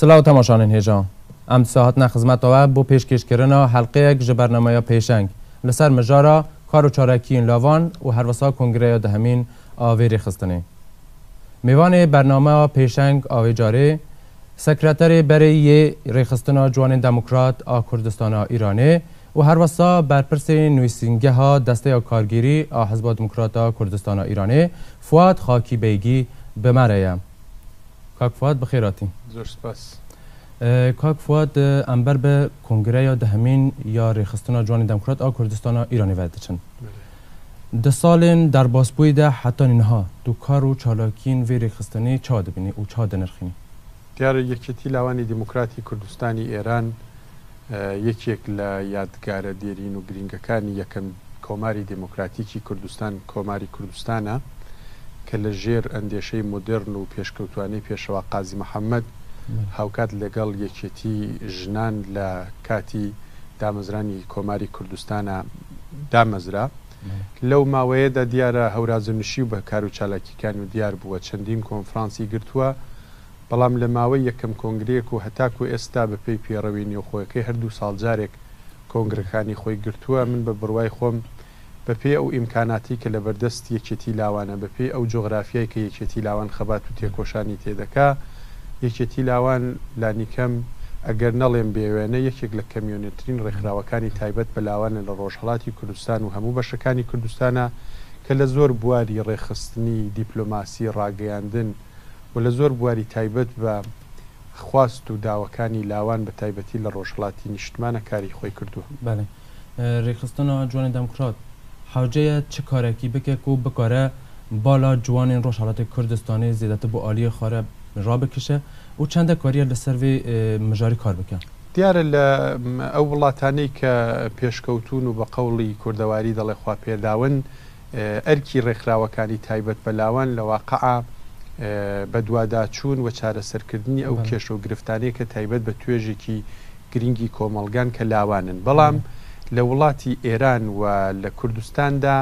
سلااو تماشانین هێژان ئەم ساهاتنا خزمەتەوە بۆ پێشکەشکردنا حەڵقەیەک ji بەرنمەیە پێشەنگ لەسەر مژارە کار و چارەکیین لاوان و هەروەسا کۆنگرەیە دەهەمین ئاوێری خستنێ میوانê بەرنامەیە پێشەنگ ئاوێ جارێ سەکرەتەرê berê yê rêxistina ciwanên demokrat a Kurdistana Îranê û herwesa berpirsê nivîsîngeha desteya kargîrî a Hizba Demokrata Kurdistana Îranê Fuad Xakîbeygî bi me re ye. Kak Fuad bi xêr hatî. Zor spas. Kak Fuad em ber bi kongreya dihemîn ya rêxistina ciwanên demokrat a Kurdistana Îranê ve diçin. Di salên derbasbûyî de heta niha du kar û çalakiyên vê rêxistinê ça dibînî û ça dinirxînî. دیارە یەکێتی لاوانی دیموکراتی کوردستانی ئێران یەکێک لە یادگارە دێرین و گرنگەکانی یەکەم کۆماری دیموکراتیکی کوردستان کۆماری کوردستانە کە لە ژێر ئەندێشەی مدرن و پێشکەوتوانەی پێشەوە قازی محەممەد هاوکات لەگەڵ یەکێتی ژنان لە کاتی دامەزرانی کۆماری کوردستانە دامەزرا لەو ماوەیەدا دیارە هەورازنشی و بە کار و چالاکیەکان و دیار بووە چەندین کۆنفرانسی گرتووە بەڵام لە ماوەی یەکەم کۆنگرێک و هەتاکو ئێستا بە پێی پێڕەوی نێوخۆیەکەی هەردوو ساڵجارێک کۆنگرەکانی خۆی گرتووە من بە بڕوای خۆم بە پێی ئەو ئیمکاناتی کە لە بەردەست یەکێتی لاوانە بە پێی ئەو جۆغرافیای کە یەکێتی لاوان خەبات و تێکۆشانی تێدەکا یەکێتی لاوان لانیکەم ئەگەر نەڵێم بێوێنە یەکێک لە کەمیونێترین ڕێکخراوەکانی تایبەت بە لاوانە لە ڕۆژهەڵاتی کوردستان و هەموو بەشەکانی کوردستانە کە لە زۆر بواری ڕێخستنی دیپلۆماسی ڕاگەیاندن و لە زۆر بواری تایبەت بە خواست و داوەکانی لاوان بە تایبەتی لە ڕۆژهەڵاتی نیشتمانە کاری خۆی کردووە. بەڵێ ڕێخستنا جوانێن دەموکرات حاوجەیە چ کارێکی بکێک و بکارە بالا جوانên ڕۆژهەڵاتی کوردستانی زیاتر بۆ عالیە خوارە ڕابکشە و چەندە کاریە لەسەر وێ مژاری کار بکە. دیارە لە ئەو وڵاتانەی کە پێشکەوتون و بە قەوڵی کوردەواری دەڵێ خوا پێداون ئەرکی ڕێکخراوەکانی تایبەت بە لاوان لە واقعە بە دوواداچوون و چارەسەرکردنی ئەو کێشە و گرفتانەیە کە تایبەت بە توێژێکی گرنگی کۆمەڵگان کە لاوانن بەڵام لە وڵاتی ئێران و لە کوردستاندا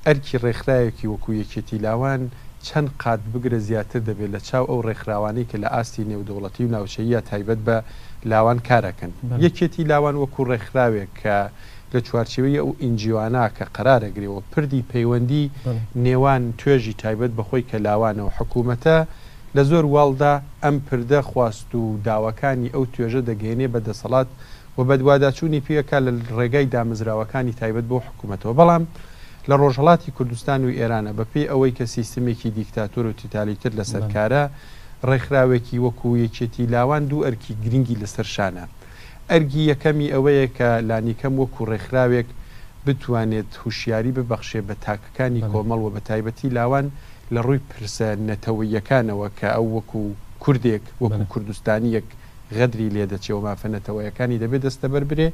ئەرکی ڕێکخراوێکی وەکو یەکێتی لاوان چەند قات بگرە زیاتر دەبێت لە چاو ئەو ڕێکخراوانەی کە لە ئاستی نێودەوڵەتی و ناوچەیە تایبەت بە لاوان کارەکەن یەکێتی لاوان وەکو ڕێکخراوێک کە لە چوارچێوەی ئەو ئینجیوانە کە قەرارەگرێەوە پردی پەیوەندی نێوان توێژی تایبەت بەخۆی کە لاوانەوە حکوومەتە لە زۆر واڵدا ئەم پردە خواست و داواکانی ئەو توێژە دەگەێنێ بە دەسەڵات و بە دوواداچوونی پێەکە لە ڕێگای دامەزراوەکانی تایبەت بۆ حکوومەتەوە بەڵام لە ڕۆژهەڵاتی کوردستان و ئێرانە بەپێی ئەوەی کە سیستمێکی دیکتاتۆر و تیتالیتر لەسەرکارە ڕێکخراوێکی وەکو یەکێتی لاوان دوو ئەرکی گرنگی لەسەرشانە ئەرگی یەکەمی ئەوەیە کە لانیکەم وەکو ڕێکخراوێک بتوانێت هوشیاری ببەخشێ بە تاکەکانی کۆمەڵ و بە تایبەتی لاوان لە ڕووی پرسە نەتەوەیەکانەوە کە ئەو وەکو کوردێک وەکو کوردستانیەک غەدری لێ دەچێەوە مافەنەتەوەیەکانی دەبێت دەستەبەر برێ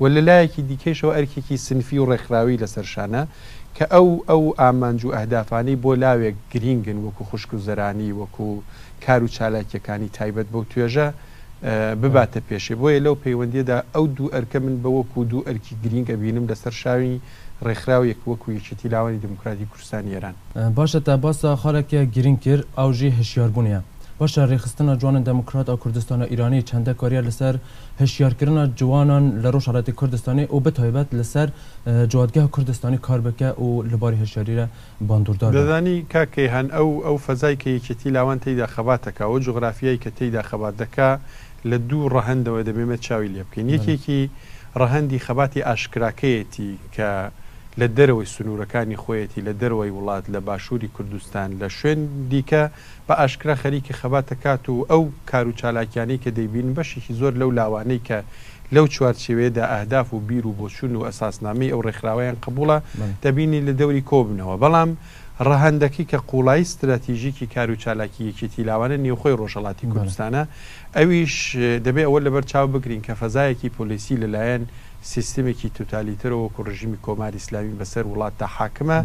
و لە لایەکی دیکەیشەوە ئەرکێکی سنفی و ڕێکخراوی لەسەرشانە کە ئەو ئامانج و ئەهدافانەی بۆ لاوێک گرینگن وەکو خوشک و زەرانی وەکو کار و چالاکیەکانی تایبەت بەو توێژە بباتە پێشێ بۆیە لەو پەیوەندیدا ئەو دوو ئەرکە من بە وەکو دوو ئەرکی گرینگە بینم لەسەر شاوی ڕێکخراوێک وەکو یەکێتی لاوانی دموکراتی کوردستانی ئێران. باشە تا باسە خاڵێکە گرنگ کرد ئەوژی هشیاربوونیە باشە ڕێخستنە جوانە دموکرات ئەو کوردستانە ئیرانی چەندە کاریە لەسەر هشیارکردنە جوانان لە ڕۆژهەڵاتی کوردستانی و بتایبەت لەسەر جوادگەه کوردستانی کار بکە و لەباری هشیاریرە باندوردار دەزانی کاکەیهان ئەو فەزای کە یەکێتی لاوان تێیدا خەباتەکە و جوغرافیایی کە تێیدا خەبات دەکا لە دوو ڕەهەندەوە دەبێمە چاوی لێ بکەین یەکێکی ڕەهەندی خەباتی ئاشکراکەیەتی کە لە دەرەوەی سنوورەکانی خۆیەتی لە دەرەوەی وڵات لە باشووری کوردستان لە شوێن دیکە بە ئاشکرا خەریکی خەباتەکات و ئەو کار و چالاکیانەی کە دەیبین بەشێکی زۆر لەو لاوانەی کە لەو چوارچێوەیەدا ئەهداف و بیر و بۆچوون و ئەساسنامەی ئەو ڕێکخراوەیان قبوڵە دەبینی لە دەوری کۆبنەوە بەڵام ڕەهەندەکەی کە قوڵایی استراتیژیکی کار و چالاکی یەکێتی لاوانە نێوخۆی ڕۆژهەڵاتی کوردستانە ئەویش دەبێت ئەوە لەبەر چاو بگرین کە فەزایەکی پۆلیسی لەلایەن سیستمێکی توتالیترەوە وەکو ڕژیمی کۆماری ئیسلامی بەسەر وڵات تا حاکمە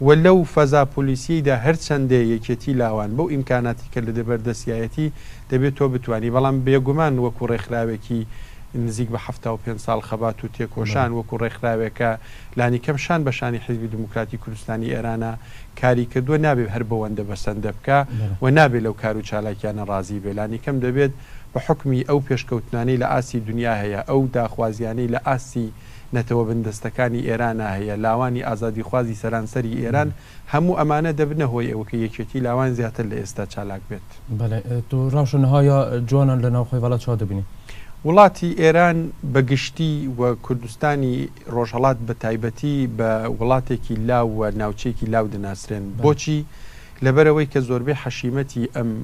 و لەو فەزا پۆلیسیدا هەرچەندێ یەکێتی لاوان بەو ئیمکاناتی کە لە دەبەردەستایەتی دەبێت تۆ بتوانانی بەڵام بێگومان وەکو ڕێکخراوێکی نزیک بە 75 ساڵ خەبات و تێکۆشان وەکو ڕێکخراوێکە لانی کەمشان بەشانی حیزبی دموکراتی کوردستانی ئێرانە کاری کردووە نابێت هەر بەوەندە بەسەندە بکە و نابێت لەو کار و چالاکیانە ڕازی بێ لانی کەم دەبێت بە حکمی ئەو پێشکەوتنانەی لە ئاسی دنیا هەیە ئەو داخوازیانەی لە ئاسی نەتەوە بندستەکانی ئێرانە هەیە لاوانی ئازادی خوازی سەرانسەری ئێران هەموو ئەمانە دەبنە هۆی ئەوکە یەکێتی لاوان زیاتر لە ئێستا چالاک بێت. تو ڕاشنەهایە جوانان لە ناوخۆی وڵات چا دەبینی؟ وڵاتی ئێران بەگشتی و کوردستانی ڕۆژهەڵات بە تایبەتی بە وڵاتێکی لاو و ناوچێکی لاو دەناسرێن بۆچی لەبەرەوەی کە زۆربەی حەشیمەتی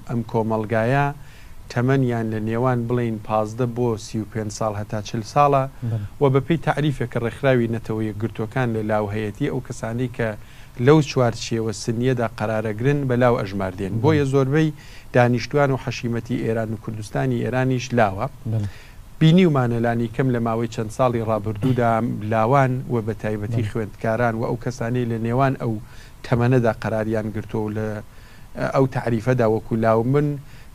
ئەم کۆمەلگایە تەمەنیان لە نێوان بڵین 15 بۆ 35 ساڵ هەتا 40 ساڵە و بەپێی تعریفێکە ڕێکخراوی نەتەوە یەکگرتوەکان لە لاوهەیەتی ئەو کەسانی کە لەو چوارچێوە سنیەدا قەرارەگرن بەلاو ئەژماردێن بۆیە زۆربەی دانیشتوان و حەشیمەتی ئێران و کوردستانی ئێرانیش لاوە بینیومانەلانی کەم لە ماوەی چەند ساڵی ڕابردوودا لاوان و بە تایبەتی خوێندکاران و ئەو کەسانی لە نێوان ئەو تەمەنەدا قەراریان گرتۆ لە ئەو تعریفەدا وەکو لاو من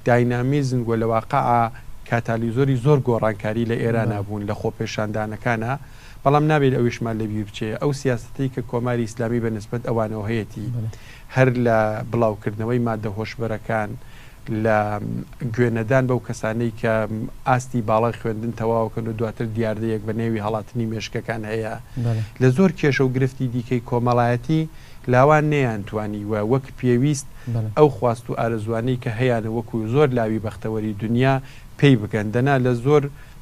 داینامیزن و لە واقعا کاتالیزۆری زۆر گۆڕانکاری لە ئێرانە بوون لە خۆپێشاندانەکانە بەڵام نابێت ئەویشمان لەبیر بچێ ئەو سیاسەتی کە کۆماری ئیسلامی بە نسبەت ئەوانەوە هەیەی هەر لە بڵاوکردنەوەی مادە هۆشبەرەکان لە گوێنەدان بەو کەسانەی کە ئاستی باڵای خوێندن تەواوکەن و دواتر دیاردەیەک بە نێوی هەڵاتنی مێشکەکان هەیە لە زۆر کێشە و گرفتی دیکەی کۆمەڵایەتی لاوان نەیانتوانی و وەک پێویست ئەو خواست و ئارەزوانەی کە هەیەە وەکو زۆر لاوی بەختەوەری دنیا پێی بگەندەنا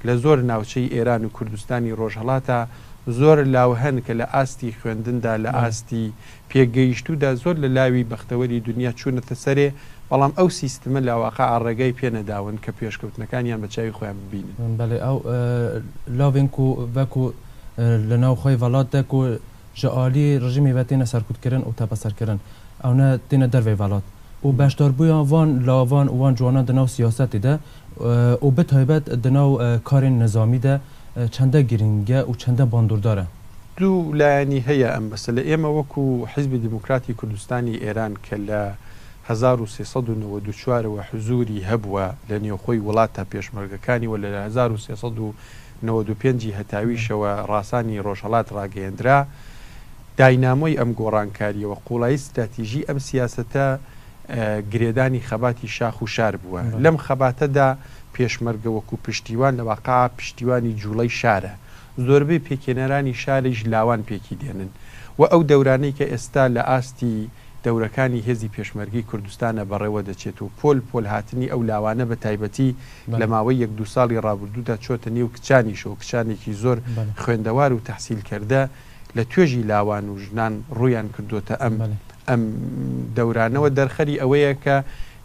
لە زۆر ناوچەی ئێران و کوردستانی ڕۆژهەڵاتە زۆر لاو هەن کە لە ئاستی خوێندندا لە ئاستی پێگەیشتودا زۆر لە لاوی بەختەوەری دنیا چوونەتە سەرێ بەڵام ئەو سیستمە لاواقع ئاڕێگای پێنەداون کە پێشکەوتنەکانیان بە چاوی خۆیان ببینن بەڵێ ئەو لاوێن و وەکو لە ناوخۆی وڵاتێک و ji alî rejimê ve têne serkûtkirin û tepeserkirin ew ne têne dervê welat û beşdarbûya van lavan û wan ciwanan di nav siyasetê de û bi taybet di nav karên nizamî de çende girîng e û çende bandordar e. دوو لایانی هەیە ئەم مەسەلە ئێمە وەکو حیزبی دموکراتی کوردستانی ئێران کە لە 1394 حزوری هەبووە لە نێوخۆی وڵاتە پێشمەرگەکانی و لە 1995 هەتاویشەوە ڕاستانی ڕۆژهەڵات ڕاگەیەندرا داینامۆی ئەم گۆڕانکاریەوە قوڵایی استراتیژی ئەم سیاسەتە گرێدانی خەباتی شاخ و شار بووە لەم خەباتەدا پێشمەرگە وەکو پشتیوان لە واقع پشتیوانی جوڵەی شارە زۆربەی پێکێنەرانی شارێژ لاوان پێکی دێنن و ئەو دەورانەی کە ئێستا لە ئاستی دەورەکانی هێزی پێشمەرگی کوردستانە بەڕێوە دەچێت و پۆل هاتنی ئەو لاوانە بە تایبەتی لە ماوەی 1-2 ساڵی ڕابردوودا چۆتە نێو کچانیشەوە کچانێکی زۆر خوێندەوار و تەحسیل کردە لە توێژی لاوان و ژنان ڕوویان کردوتە ئەم دەورانەوە دەرخەری ئەوەیە کە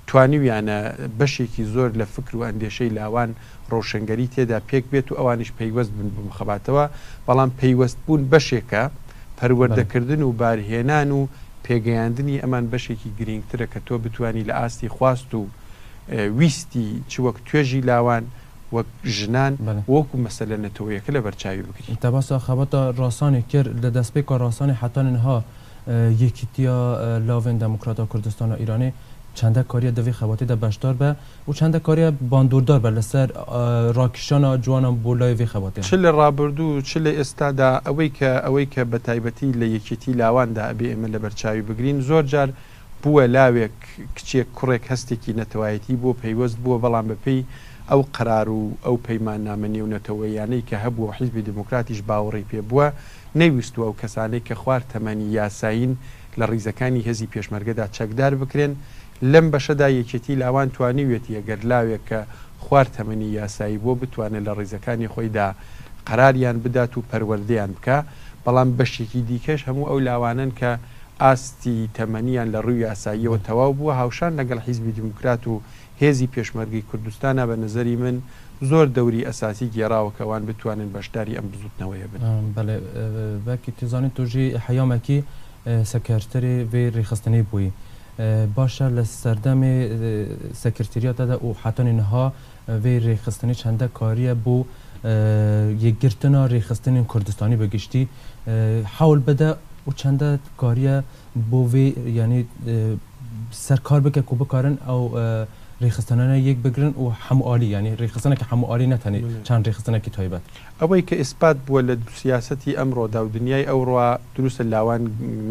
توانیویانە بەشێکی زۆر لە فکر و ئەندێشەی لاوان ڕۆشنگەری تێدا پێک بێت و ئەوانش پەیوەست بن بمخەباتەوە بەڵام پەیوەست بوون بەشێکە پەروەردەکردن و بارهێنان و پێگەیاندنی ئەمان بەشێکی گرنگترە کە تۆ بتوانی لە ئاستی خواست و ویستی چ وەک توێژی لاوان وەک ژنان وەکو مەسەلە نەتەوەیەکە لە بەرچاوی بکرێت تەباسا خەبەتە ڕاستانی کرد لە دەستپێکە ڕاستانی حتانها یەکیتیا لاوێن دموکراتا کوردستان و ئیرانی چەندە کاریە دەوی خەباتیدا بەشدار بە و چەندە کاریە باندوردار بە لەسەر ڕاکیشانە جوانە بۆ لای وی خەباتی چ لە ڕابردوو چ لە ئێستادا ئەوەی کە بە تایبەتی لە یەکێتی لاواندا ئەبێ ئێمە لە بەرچاوی بگرین زۆر جار بووە لاوێک کچێک کوڕێک هەستێکی نەتەوایەتی بۆ پەیوەست بووە بەڵام بەپێی ئەو قرار و ئەو پەیماننامە نێونەتەوەیانەی کە هەبووە حیزبی دموکراتیش باوەڕی پێ بووە نەیویستوە ئەو کەسانەی کە خوار تەمەنی یاساین لە ڕیزەکانی هێزی پێشمەرگەدا چەکدار بکرێن لەم بەشەدا یەکێتی لاوان توانیوێتی ئەگەر لاوێک کە خوار تەمەنی یاسایی بۆ بتوانێت لە ڕیزەکانی خۆیدا قەراریان بدات و پەروەردەیان بکە بەڵام بەشێکی دیکەش هەموو ئەو لاوانن کە ئاستی تەمەنیان لە ڕووی یاساییەوە تەواو بووە هاوشان لەگەڵ حیزبی دموکرات و هێزی پێشمەرگی کوردستانە بە نظری من زۆر دەوری ئەساسی گێڕاوەکەوان بتوانن بەشداری ئەم بزوتنەوەیە بن. بەڵێ بەکی تیزانانی توژی حەیامەکی سەکرتەری وێ ڕێخستنەی بووی باشە لە سەردەمی سەکرتریاتەدا و حتانینها وێ ڕێخستنی چەندە کاریە بۆ یەکگرتنا ڕێخستنین کوردستانی بەگشتی حول بدە و چەندە کاریە بۆ وێ یعنی سەرکار بکە و بکارن ئەو ریخستانانه یک بگرن و همعالی یعنی ریخستانه که همعالی نتنی چند ریخستانه که تایبەت ئەوەی کە ئیسپات بووە لە سیاسەتی ئەمڕۆدا و دنیای ئەوڕۆ دروستە لاوان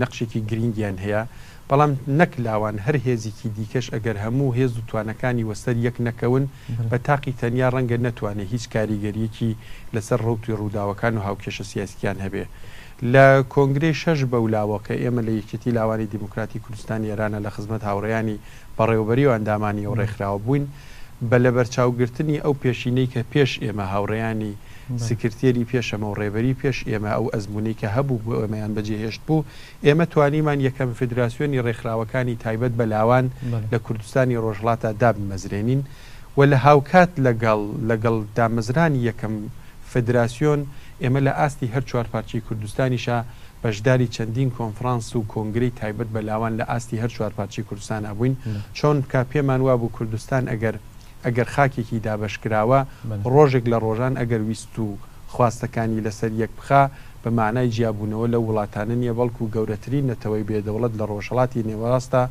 نەقشێکی گرنگیان هەیە بەڵام نەک لاوان هەر هێزێکی دیکەش ئەگەر هەموو هێز و توانەکانی وەسەر یەک نەکەون بە تاقی تەنیا ڕەنگە نەتوانێت هیچ کاریگەریەکی لەسەر ڕوتی ڕووداوەکان و هاوکێشە سیاسیان هەبێ لە کۆنگرەی 6 بەولاوە کە ئێمە لە یەکێتی لاوانی دیموکراتی کوردستان ئێرانە لە خزمەت هاوڕێیانی بەڕێوەبەری و ئەندامانی و ڕێکخراوە بووین بە لە بەرچاوگرتنی ئەو پێشینەی کە پێش ئێمە هاوڕێیانی سکرتێری پێشەمە و ڕێبەری پێش ئێمە ئەو ئەزمموی کە هەبوو بۆ ئێمەیان بەجێهێشت بوو ئێمە توانیمان یەکەم فدراسیۆنی ڕێکخراوەکانی تایبەت بە لاوان لە کوردستانی ڕۆژهڵاتە دابمەزرێنین و لە هاوکات لەگەڵ دامەزرانی یەکەم فدراسیۆن ئێمە لە ئاستی هەر چوار پارچەی کوردستانیشە بەشداری چەندین کۆنفرانس و کۆنگرەی تایبەت بە لاوان لە ئاستی هەر چوار پارچەی کوردستان بووین چۆن کا پێمان وا بوو کوردستان ئەگەر خاکێکی دابشکراوە ڕۆژێک لە ڕۆژان ئەگەر ویست و خواستەکانی لەسەر یەک بخا بە معنای جیابوونەوە لە وڵاتانە نیە بەڵکو و گەورەترین نەتەوەی بێدەوڵەت لە ڕۆژهڵاتی نێوەڕاستە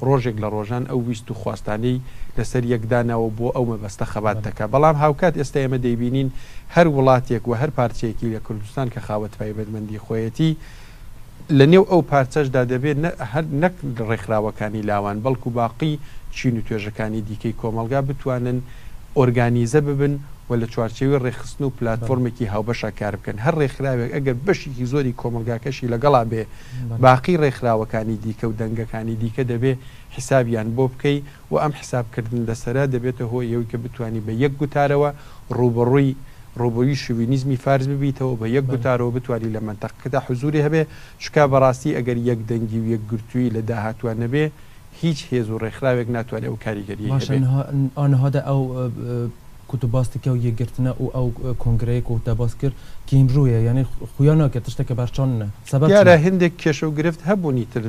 ڕۆژێک لە ڕۆژان ئەو ویست و خواستانەی لەسەر یەکدانەوە بۆ ئەو مەبەستە خەبات دەکات بەڵام هاوکات ئێستا ئێمە دەیبینین هەر وڵاتێک و هەر پارچەیەکی لە کوردستان کە خاوەت تایبەتمەندی خۆیەتی لە نێو ئەو پارچەشدا دەبێت نەک ڕێکخراوەکانی لاوان بەڵکو باقی چین و توێژەکانی دیکەی کۆمەلگا بتوانن ئۆرگانیزە ببن و لە چوارچێوی ڕێخستن و پلتفۆرمێکی هاوبەشە کار بکەن هەر ڕێکخراوێک ئەگەر بەشێکی زۆری کۆمەلگاکەشی لەگەڵا بێ باقی ڕێکخراوەکانی دیکە و دەنگەکانی دیکە دەبێ حسابیان بۆ بکەی و ئەم حسابکردن لەسەرا دەبێتە هۆی ئەوەی کە بتوانی بە یەک گوتارەوە ڕوبەڕووی شوینیزمی فارز ببیتەوە بە یەک گوتارەوە بتوانی لە منتەقەکەدا حزوری هەبێ چکا بەڕاستی ئەگەر یەک دەنگی و یەک گرتووی لە داهاتوان نەبێ هیچ هێز و ڕێکخراوێک ناتوانێت ئەو کاریگەری ئانەهادا ئەو کوتوباستێکە و یەکگرتنە و ئەو کۆنگرەیەک و دەباس کرد کیم ڕوویە یعنی خویانەکە تشتێکە بەرچۆنە سەبارە هەندێک کێشە و گرفت هەبوونی تر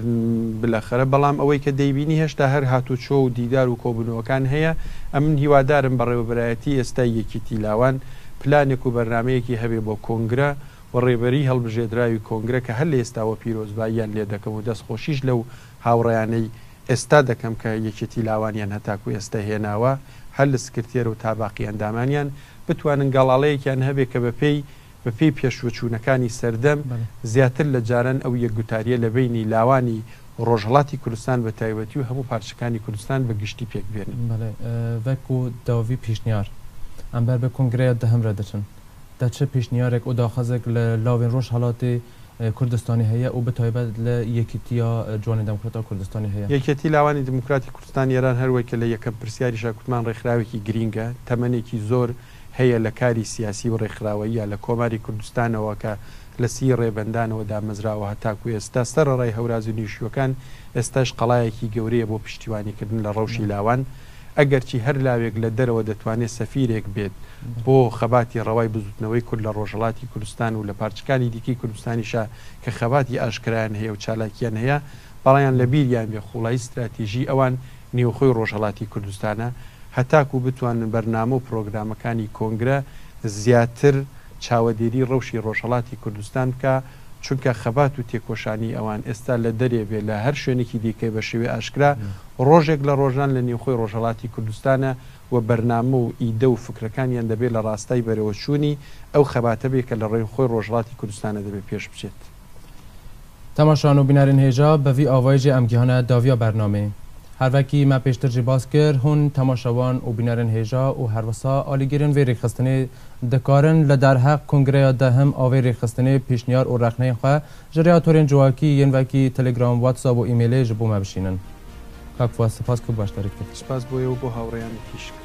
بلاخرە بەڵام ئەوەی کە دەیبینی هێشتا هەر هاتوچۆ و دیدار و کۆبوونەوەکان هەیە ئەمن هیوادارم بەڕێوەبەرایەتی ئێستا یەکێتی لاوان پلانێک و بەرنمەیەکی هەبێ بۆ کۆنگرە و ڕێبەری هەڵبژێدراوی کۆنگرە کە هەر لە ئێستاوە پیرۆزباییان لێ دەکەم و دەستخۆشیش لەو هاوڕێیانەی ئێستا دەکەم کە یەکێتی لاوانیان هەتاکو ئێستا هێناوە هەر لە سکرتێر و تاباقی ئەندامانیان بتوانن گەڵاڵەیەکیان هەبێ کە بەپێی پێشوەچوونەکانی سەردەم زیاتر لە جاران ئەو یەکگوتاریە لە بینی لاوانی ڕۆژهڵاتی کوردستان بە تایبەتی و هەموو پارچەکانی کوردستان بە گشتی پێک بێنن وەکو داوی پیشنیار ئەمبەر بە کۆنگرەیە دەهەمرە دەچن دەچە پیشنیارێک و داخەزێک لە لاوێن ڕۆژهەڵاتی کوردستانی هەیە و بەتایبەت لە یەکێتیە جوانی دموکراتە کوردستانی هەیە یەکێتی لاوانی دموکراتی کوردستان ئێران هەروەکە لە یەکەم پرسیاریشا کوتمان ڕێکخراوێکی گرینگە تەمەنێکی زۆر هەیە لە کاری سیاسی و ڕێکخراوەیە لە کۆماری کوردستانەوە کە لە سی ڕێبەندانەوە دامەزراوە هەتاکو ئێستا سەرڕای هەورازی نیشتوەکان ئێستاش قەڵایەکی گەورەیە بۆ پشتیوانیکردن لە ڕەوشی لاوان ئەگەرچی هەر لاوێک لە دەرەوە دەتوانێت سەفیرێک بێت بۆ خەباتی ڕەوای بزوتنەوەی کورد لە ڕۆژهڵاتی کوردستان و لە پارچەکانی دیکەی کوردستانیشا کە خەباتی ئاشکرایان هەیە و چالاکیان هەیە بەڵیان لە بیریان بێ خوڵایی استراتیژی ئەوان نێوخۆی ڕۆژهڵاتی کوردستانە هەتاکو بتوانن بەرنامە و پرۆگرامەکانی کۆنگرە زیاتر چاوەدێری ڕەوشی ڕۆژهڵاتی کوردستان بکە چونکە خەبات و تێکۆشانی ئەوان ئێستا لە دەرێ بێ لە هەر شوێنێکی دیکەی بە شێوێ ئاشکرا ڕۆژێک لە ڕۆژان لە نێوخۆی ڕۆژهڵاتی کوردستانە و بەرنامە و ئیدە و فکرەکانیان دەبێت لە ڕاستای بەرەوەچوونی ئەو خەباتە بێ کە لە ڕێی خۆی ڕۆژهڵاتی کوردستانە دەبێت پێش بچێت. تەماشان و بینەرین هێژا بەڤی ئاوایژێ ئەمگیهانە داویا بەرنامێ هەروەکی ما پێشتر باس کرد هون تەماشاوان و بینەرین هێژا و هەروەسا ئالیگیرن وێ ڕێکخستنê دikarin li derheq kongreya de hem avê rêxistinê pêşniyar û rexneyên xwe ji rêyatorên ciwakî yên vekî Telegram, WhatsApp û e-mailê ji bo me bişînin. Kak spas ku başdarî kir. Spas boye û bo hawreyan tîşk.